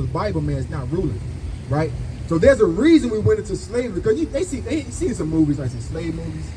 the Bible, man, is not ruling, right? So there's a reason we went into slavery, because they see some movies, like some slave movies,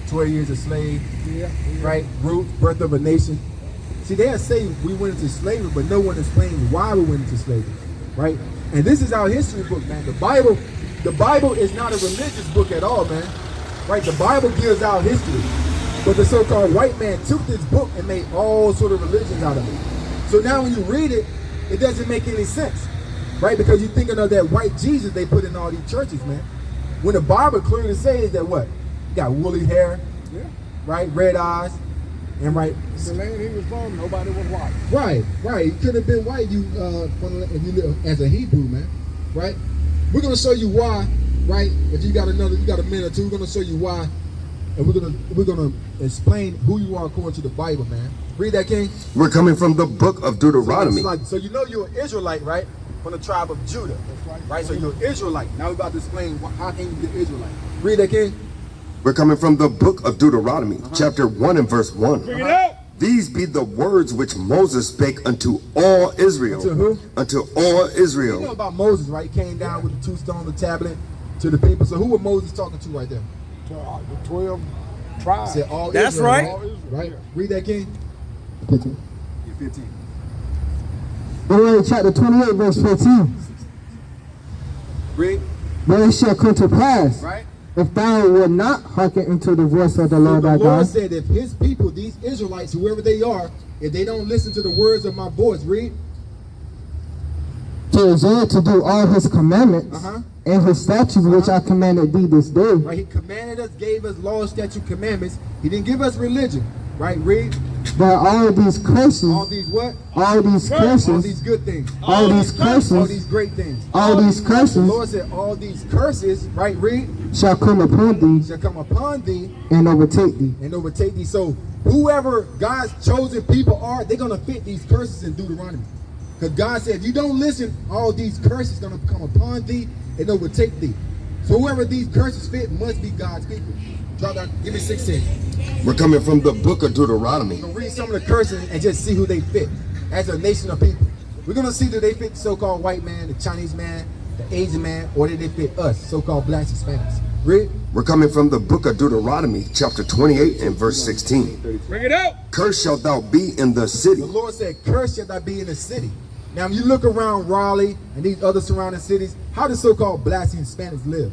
12 Years a Slave, right? Ruth, Birth of a Nation. See, they'll say we went into slavery, but no one explains why we went into slavery, right? And this is our history book, man. The Bible is not a religious book at all, man, right? The Bible gives our history, but the so-called white man took this book and made all sort of religions out of it. So now when you read it, it doesn't make any sense, right? Because you're thinking of that white Jesus they put in all these churches, man. When the Bible clearly says that what? You got woolly hair, right? Red eyes, and right. The land he was from, nobody was white. Right. You could have been white. If you live as a Hebrew, man, right? We're gonna show you why, right? If you got a minute or two, we're gonna show you why, and we're gonna explain who you are according to the Bible, man. Read that, King. We're coming from the book of Deuteronomy. So you know you're an Israelite, right? From the tribe of Judah, right? So you're an Israelite. Now we're about to explain how can you be an Israelite. Read that, King. We're coming from the book of Deuteronomy, chapter 1 and verse 1. Bring it out. These be the words which Moses spake unto all Israel. Unto who? Unto all Israel. You know about Moses, right? He came down with the 2 stones, the tablet to the people. So who was Moses talking to right there? To the 12 tribes. Said all That's Israel, right. All Israel, Right? yeah. Read that, King. 15. You're 15. Deuteronomy chapter 28, verse 14. Read. But it shall come to pass, Right? if thou wilt not hearken unto the voice of the Lord So thy the Lord God, said, if his people, these Israelites, whoever they are, if they don't listen to the words of my voice, read. to observe to do all his commandments and his statutes which I commanded thee this day, Right? He commanded us, gave us laws, statute, commandments. He didn't give us religion. Right? Read. that all these curses, All these what? all these All curses, these good things. all these curses, All these great things. all these The curses Lord said, all these curses, right? Read. shall come upon thee Shall come upon thee and overtake thee. and overtake thee. So whoever God's chosen people are, they're going to fit these curses in Deuteronomy. Because God said, if you don't listen, all these curses going to come upon thee and overtake thee. So whoever these curses fit must be God's people. Drop down, give me 16. We're coming from the book of Deuteronomy. We're going to read some of the curses and just see who they fit as a nation of people. We're going to see that they fit the so-called white man, the Chinese man, the Asian man, or did they fit us, so-called blacks and Hispanics. Read. We're coming from the book of Deuteronomy, chapter 28 and verse 16. Bring it out. Cursed shalt thou be in the city. The Lord said, cursed shall thou be in the city. Now, when you look around Raleigh and these other surrounding cities, how do so-called blacks and Hispanics live?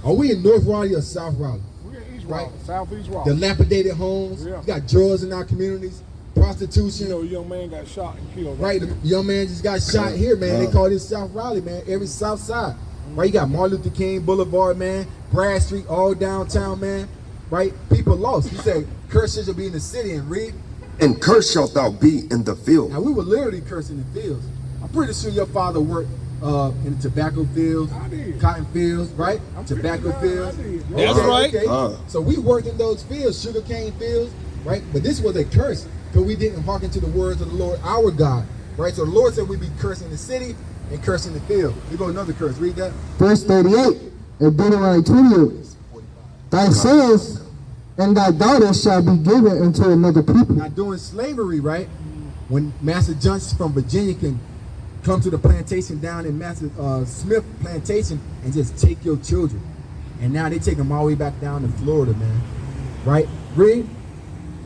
Are we in North Raleigh or South Raleigh? We're in East Right. Raleigh, Southeast Raleigh. Dilapidated homes, Yeah. you got drugs in our communities, prostitution. You know, a young man got shot and killed. Right, the young man just got shot here, man. They call this South Raleigh, man. Every South Side. Right, you got Martin Luther King Boulevard, man. Brad Street, all downtown, man. Right, people lost. He said, cursed shall be in the city, and read. And cursed shalt thou be in the field. Now, we were literally cursing the fields. I'm pretty sure your father worked in the tobacco fields, I did. cotton fields, right? Tobacco fields. I did. That's right. Okay. So we worked in those fields, sugarcane fields, right? But this was a curse because we didn't hearken to the words of the Lord, our God, right? So the Lord said we'd be cursing the city and cursing the field. Here go another curse. Read that. Verse 38 of Deuteronomy 28. Thy sons and thy daughters shall be given unto another people. Now, during slavery, right? When Master Johnson from Virginia can come to the plantation down in Master Smith Plantation and just take your children. And now they take them all the way back down to Florida, man. Right? Read.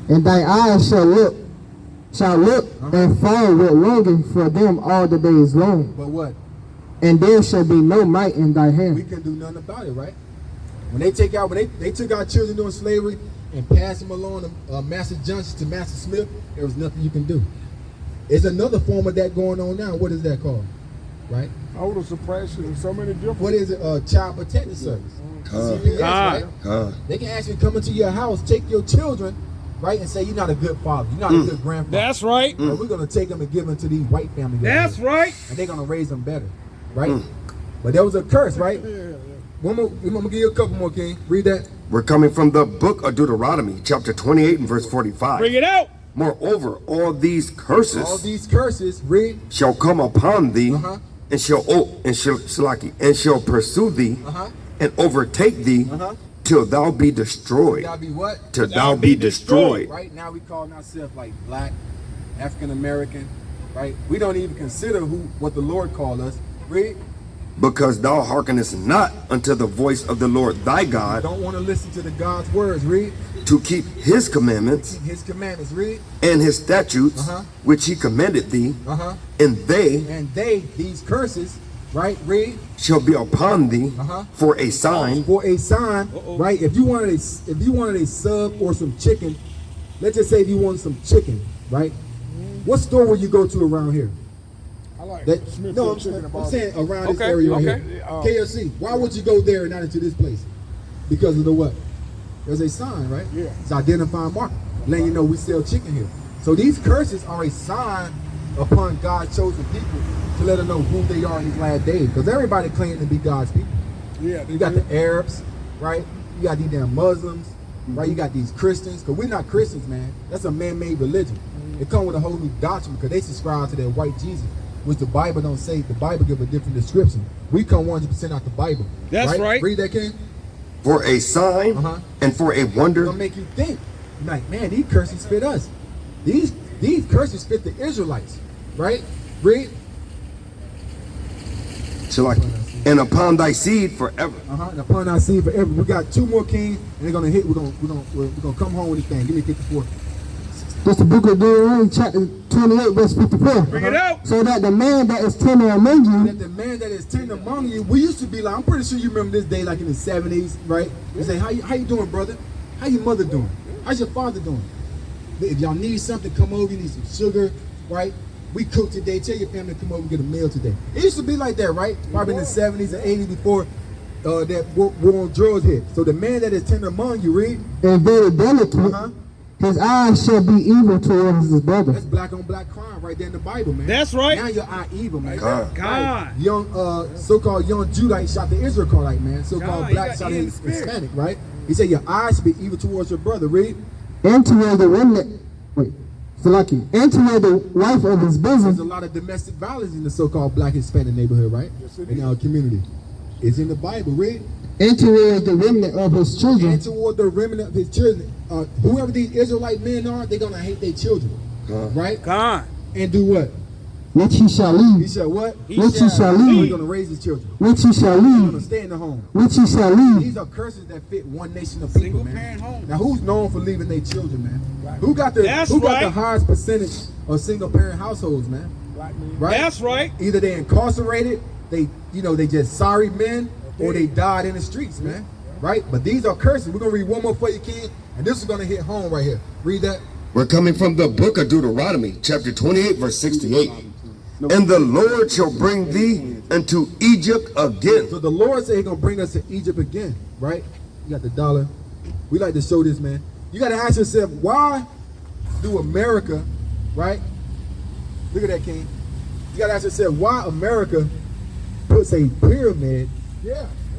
And thy eyes shall look and fall with longing for them all the days long. But what? And there shall be no might in thy We hand. can do nothing about it, right? When they take out, when they took our children during slavery and passed them along to Master Johnson to Master Smith, there was nothing you can do. There's another form of that going on now. What is that called? Right? Older suppression and so many different. What is it? Child Protective Service. CPS, right? They can actually come into your house, take your children, right, and say you're not a good father, you're not a good grandfather. That's right. But we're gonna take them and give them to these white families. That's right. And they're gonna raise them better, right? But there was a curse, right? One more. I'm gonna give you a couple more, King. Read that. We're coming from the book of Deuteronomy, chapter 28 and verse 45. Bring it out. Moreover, all these curses All these curses, read. shall come upon thee, Uh-huh. and shall pursue thee, Uh-huh. and overtake thee, Uh-huh. till thou be destroyed. Gotta be what? Till thou be destroyed. Right now we calling ourselves like black, African American, right? We don't even consider what the Lord called us. Read. Because thou hearkenest not unto the voice of the Lord thy God, Don't want to listen to the God's words. Read. to keep his commandments Keep his commandments. Read. and his statutes, Uh-huh. which he commanded thee, Uh-huh. and they And these curses, right? Read. shall be upon thee Uh-huh. for a sign. For a sign, right? If you wanted a sub or some chicken, let's just say if you wanted some chicken, right? What store would you go to around here? I like That, Smithfield no, chicken and I'm saying around this Okay, area right okay. here. KFC. Why would you go there and not into this place? Because of the what? There's a sign, right? Yeah. It's identifying mark, letting you know we sell chicken here. So these curses are a sign upon God's chosen people to let them know who they are in these last days. Because everybody claims to be God's people. Yeah, You got the Arabs, right? You got these damn Muslims, right? You got these Christians, because we're not Christians, man. That's a man-made religion. It comes with a whole new doctrine because they subscribe to that white Jesus, which the Bible don't say. The Bible give a different description. We come 100% out the Bible. That's right. Read that, King. For a sign Uh-huh. and for a It's wonder. gonna make you think. Like, man, these curses fit us. These curses fit the Israelites, right? Read. And upon thy seed forever. And upon our seed forever. We got two more kings, and they're gonna hit. We're gonna come home with this thing. Give me 54. This the book of Deuteronomy, chapter 28, verse 54. Bring it out. So that the man that is tender among you, That the man that is tender among you, we used to be like, I'm pretty sure you remember this day, like in the 70s, right? They say, how you doing, brother? How your mother doing? How's your father doing? If y'all need something, come over. You need some sugar, right? We cook today. Tell your family to come over and get a meal today. It used to be like that, right? Probably in the 70s and 80s before that war on drugs hit. So the man that is tender among you, read. and very delicate, Uh-huh. his eyes shall be evil towards his brother. That's black on black crime right there in the Bible, man. That's right. Now your eye evil, man. God. God. Young, so-called young Judite shot the Israelite, man. So-called God, black you got shot in the the spirit. Hispanic, right? He said your eyes should be evil towards your brother. Read. And toward the remnant, and toward the wife of his There's bosom, a lot of domestic violence in the so-called black Hispanic neighborhood, right? In our community. It's in the Bible. Read. and toward the remnant of his children, And toward the remnant of his children. Whoever these Israelite men are, they're going to hate their children. Right? God. And do what? which he shall He leave, said what? which he shall He's leave, going to raise his children. which he shall He's going to leave, stay in the home. which he shall leave. These are curses that fit one nation of people, Single man. parent home. Now, who's known for leaving their children, man? Who got the That's got the right. highest percentage of single parent households, man? Black men. Right? That's right. Either they incarcerated, they just sorry men, or they died in the streets, man. Right? But these are curses. We're gonna read one more for you, kid, and this is gonna hit home right here. Read that. We're coming from the book of Deuteronomy, chapter 28, verse 68. And the Lord shall bring thee into Egypt again. So the Lord said He's gonna bring us to Egypt again, right? You got the dollar. We like to show this, man. You gotta ask yourself, why do America, right? Look at that, King. You gotta ask yourself, why America puts a pyramid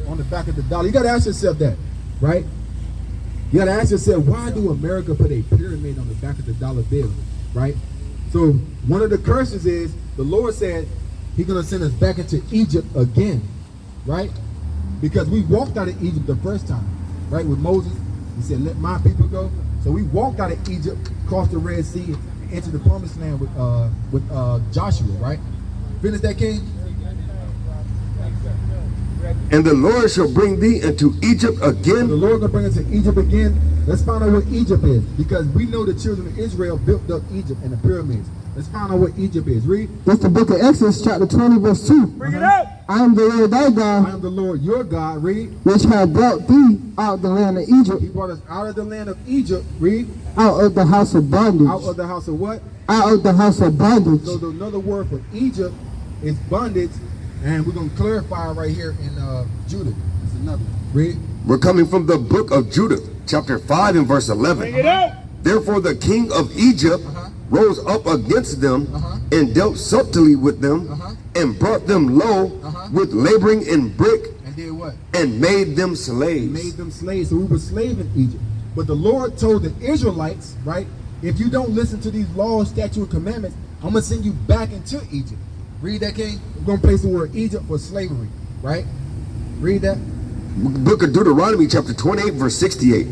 on the back of the dollar. You gotta ask yourself that, right? You gotta ask yourself, why do America put a pyramid on the back of the dollar bill, right? So one of the curses is the Lord said He's gonna send us back into Egypt again, right? Because we walked out of Egypt the first time, right? With Moses, He said, "Let my people go." So we walked out of Egypt, crossed the Red Sea, and entered the Promised Land with Joshua, right? Finish that, King. And the Lord shall bring thee into Egypt The again. Lord gonna bring us to Egypt again. Let's find out what Egypt is, because we know the children of Israel built up Egypt and the pyramids. Let's find out what Egypt is. Read. That's the book of Exodus, chapter 20, verse 2. Bring it out. I am the Lord thy I God, am the Lord your God. Read. which have brought thee out of the land of Egypt, He brought us out of the land of Egypt. Read. out of the house of bondage, Out of the house of what? out of the house of bondage. So another word for Egypt is bondage, and we're gonna clarify right here in Judah. It's another one. Read. We're coming from the book of Judah, chapter 5 and verse Bring 11. it out. Therefore the king of Egypt rose up against them and dealt subtly with them and brought them low with laboring in brick And did what? and made them Made slaves. them slaves. So we were slaves in Egypt. But the Lord told the Israelites, right? If you don't listen to these laws, statutes, and commandments, I'm gonna send you back into Egypt. Read that, King. We're gonna place the word Egypt for slavery, right? Read that. Book of Deuteronomy, chapter 28, verse 68.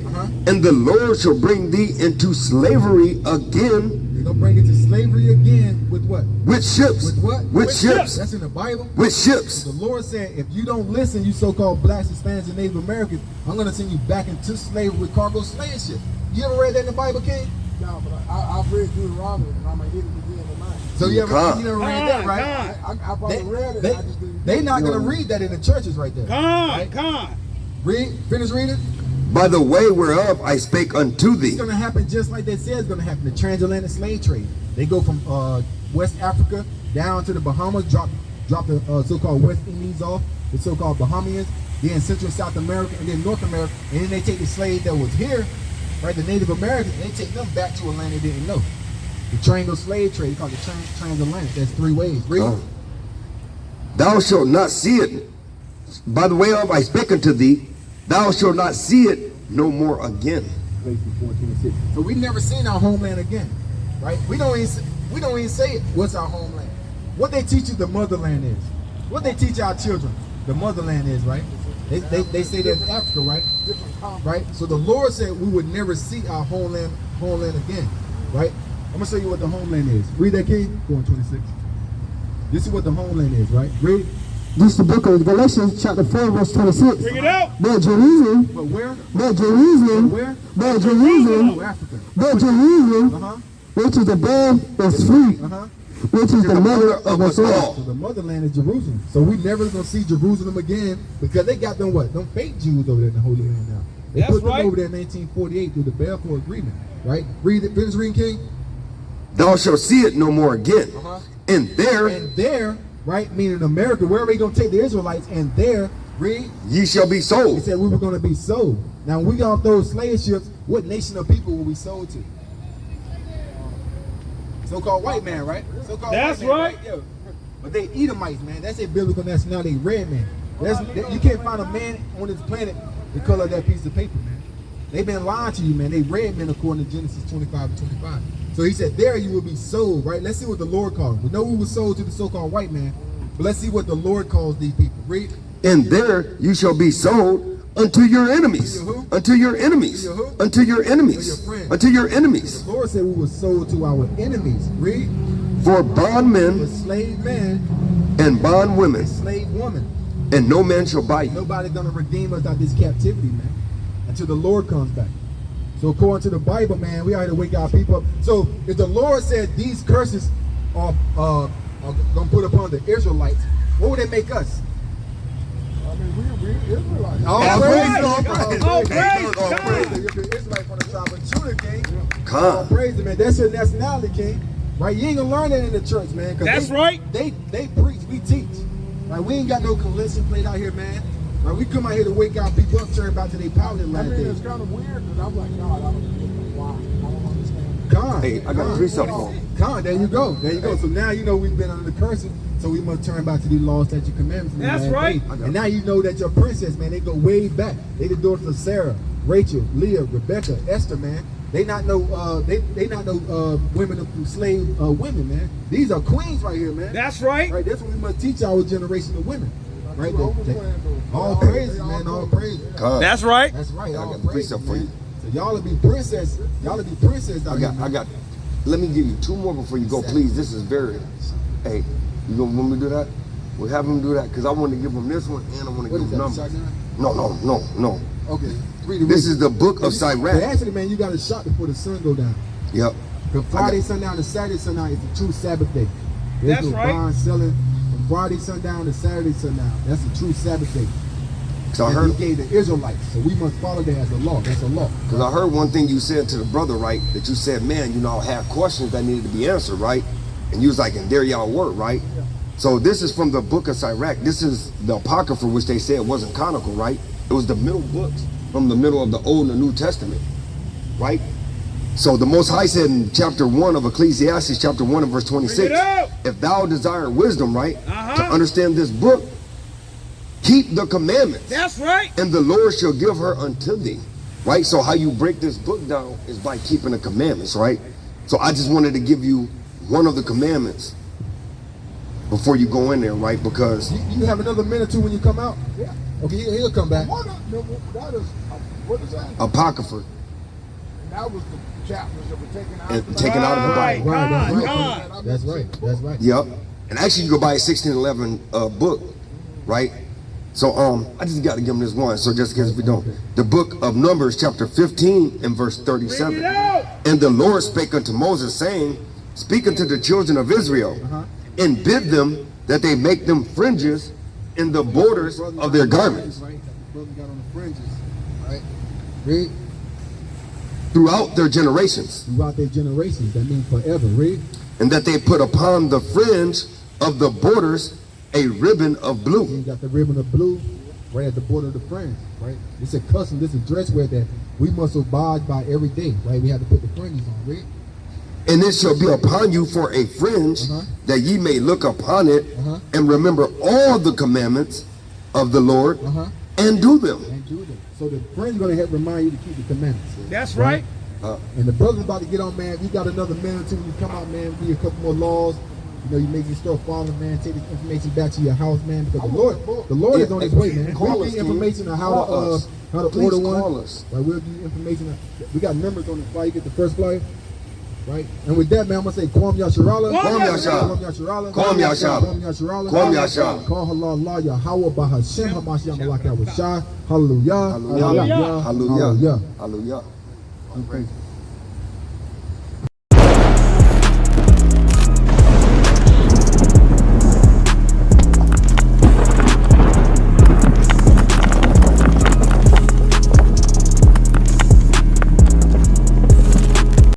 And the Lord shall bring thee into slavery again gonna bring it to slavery again with what? With ships. With what? With ships. That's in the Bible. With ships. The Lord said, if you don't listen, you so-called blacks, Hispanics, and Native Americans, I'm gonna send you back into slavery with cargo slave ships. You ever read that in the Bible, King? No, but I've read Deuteronomy, and I'm gonna hit it again tonight. So you Con. never read that, right? I probably read it. I just didn't. They not gonna read that in the churches right there. Right? Read, finish reading. By the way whereof I spake unto It's thee. gonna happen just like they said it's gonna happen. The transatlantic slave trade. They go from West Africa down to the Bahamas, drop the so-called West Indies off, the so-called Bahamians, then Central and South America, and then North America, and then they take the slaves that was here, right, the Native Americans, and they take them back to a land they didn't know. The triangle slave trade, called the transatlantic. That's 3 ways. Read. Thou shalt not see it. By the way of I spake unto thee, thou shalt not see it no more again. So we never seen our homeland again, right? We don't even say it. What's our homeland? What they teach you the motherland is. What they teach our children, the motherland is, right? They say that's Africa, right? Right. So the Lord said we would never see our homeland again, right? I'm gonna show you what the homeland is. Read that, King. Go on 26. This is what the homeland is, right? Read. This is the book of Galatians, chapter 4, verse 26. Bring it out. But Jerusalem, But where? but Jerusalem, Where? but Jerusalem, Oh, Africa. but Jerusalem, Uh-huh. which is above is free, Uh-huh. which is the mother of us all. So the motherland is Jerusalem. So we never gonna see Jerusalem again because they got them what? Them fake Jews over there in the Holy Land now. They That's put them right. over there in 1948 through the Balfour Agreement, right? Read it, finish reading, King. Thou shalt see it no more again. And there And there, right, meaning America, where are we gonna take the Israelites? And there, read, ye shall be he sold. said we were gonna be sold. Now when we got off those slave ships, what nation of people were we sold to? So-called white man, right? So-called That's white man, right. Yeah. But they Edomites, man. That's their biblical nationality, red man. You can't find a man on this planet the color of that piece of paper, man. They've been lying to you, man. They red men according to Genesis 25 and 25. So he said, there you will be sold, right? Let's see what the Lord calls. We know we were sold to the so-called white man, but let's see what the Lord calls these people. Read. And there you shall be sold unto your enemies. To your who? Unto your enemies. To your who? Unto your To enemies. your friends. Unto your enemies. The Lord said we were sold to our enemies. Read. For The bondmen slave man, and bondwomen, slave woman. and no man shall buy you. Nobody's gonna redeem us out of this captivity, man, until the Lord comes back. So according to the Bible, man, we are here to wake our people up. So if the Lord said these curses are gonna put upon the Israelites, what would they make us? I mean, we Israelites. All All praise, praise, all all praise, All praise. praise, All God. praise. If you're Israelite from the tribe of Judah, King, all Come. praise, man. That's your nationality, King. Right? You ain't gonna learn that in the church, man. 'cause That's they, right. They preach, we teach. Right? We ain't got no collision plate out here, man. Right? We come out here to wake our people up, turn back to their power I last mean, day. it's kind of weird because I'm like, God, I don't know why. I don't understand. Con. Hey, I got 3 something for him. Con, there you go. There you go. So now you know we've been under the curses, so we must turn back to these laws, statutes, commandments. in the That's last right. days. And now you know that your princess, man, they go way back. They the daughters of Sarah, Rachel, Leah, Rebecca, Esther, man. They not no women of slave women, man. These are queens right here, man. That's right. Right, that's what we must teach our generation of women. Right? Jehovah's They- Witnesses, all praises, man. All praises. Come. That's right. That's right. I All got the praises, precept for man. you. So y'all will be princess. Y'all will be princess out here, man. I got. Let me give you 2 more before you go, please. This is very. Hey, you gonna want me to do that? We'll have him do that because I want to give him this one and I want to What give is him that? numbers. Shotgun? No. Okay. Read it. This is the book of But Sirach. actually, man, you got a shot before the sun go down. Yep. From Friday sundown to Saturday sundown is the true Sabbath day. There's That's no right. buying, selling from Friday sundown to Saturday sundown. That's the true Sabbath day. So I And heard. he gave the Israelites, so we must follow that as a law. That's a law. Because I heard one thing you said to the brother, right? That you said, man, you know, I had questions that needed to be answered, right? And you was like, and there y'all were, right? Yeah. So this is from the book of Sirach. This is the Apocrypha, which they said wasn't canonical, right? It was the middle books from the middle of the Old and the New Testament, right? So the Most High said in chapter 1 of Ecclesiastes, chapter 1 and verse 26, Bring it out. if thou desire wisdom, right, to Uh-huh. understand this book, keep the commandments. That's right. And the Lord shall give her unto thee. Right? So how you break this book down is by keeping the commandments, right? So I just wanted to give you one of the commandments before you go in there, right? Because You have another minute or two when you come out? Yeah. Okay, he'll come back. That is, what is that? Apocrypha. That was the chapters that were taken out. and taken out of the Bible. Right, that's right. That's right. Yep. And actually, you go buy a 1611 book, right? So I just got to give them this one. So just in case we don't, the book of Numbers, chapter 15 and verse 37. And the Lord spake unto Moses, saying, speak unto the children of Israel, and bid them that they make them fringes in the borders of their garments. Right. The brother got on the fringes. Right. Read. Throughout their generations, Throughout their generations. That means forever. Read. and that they put upon the fringe of the borders a ribbon of blue. You got the ribbon of blue right at the border of the fringe, right? It's a custom, this is dress wear that we must abide by every day, right? We have to put the fringes on, right? And it shall be upon you for a fringe, that ye may look upon it, and remember all the commandments of the Lord, and do them. And do them. So the fringe is going to help remind you to keep the commandments. That's right. And the brother's about to get on, man. We got another minute or two when you come out, man. Be a couple more laws. You know, you make you start following, man. Take the information back to your house, man. Because the Lord is on his way, man. Call We'll us, give you information on how to Please order one. call us. Right, we'll give you information. We got numbers on the flyer. You get the first flyer. Right? And with that, man, I'm going to say, Kwam Yasharala. Kwam Yasharala. Kwam Yasharala. Kwam Yasharala. Kwam Yasharala. Kwam Yasharala. Call Halal Yahweh Bahashem Hamashiach Malak Yahweh Shah. Hallelujah. Hallelujah. Hallelujah. Hallelujah. Okay.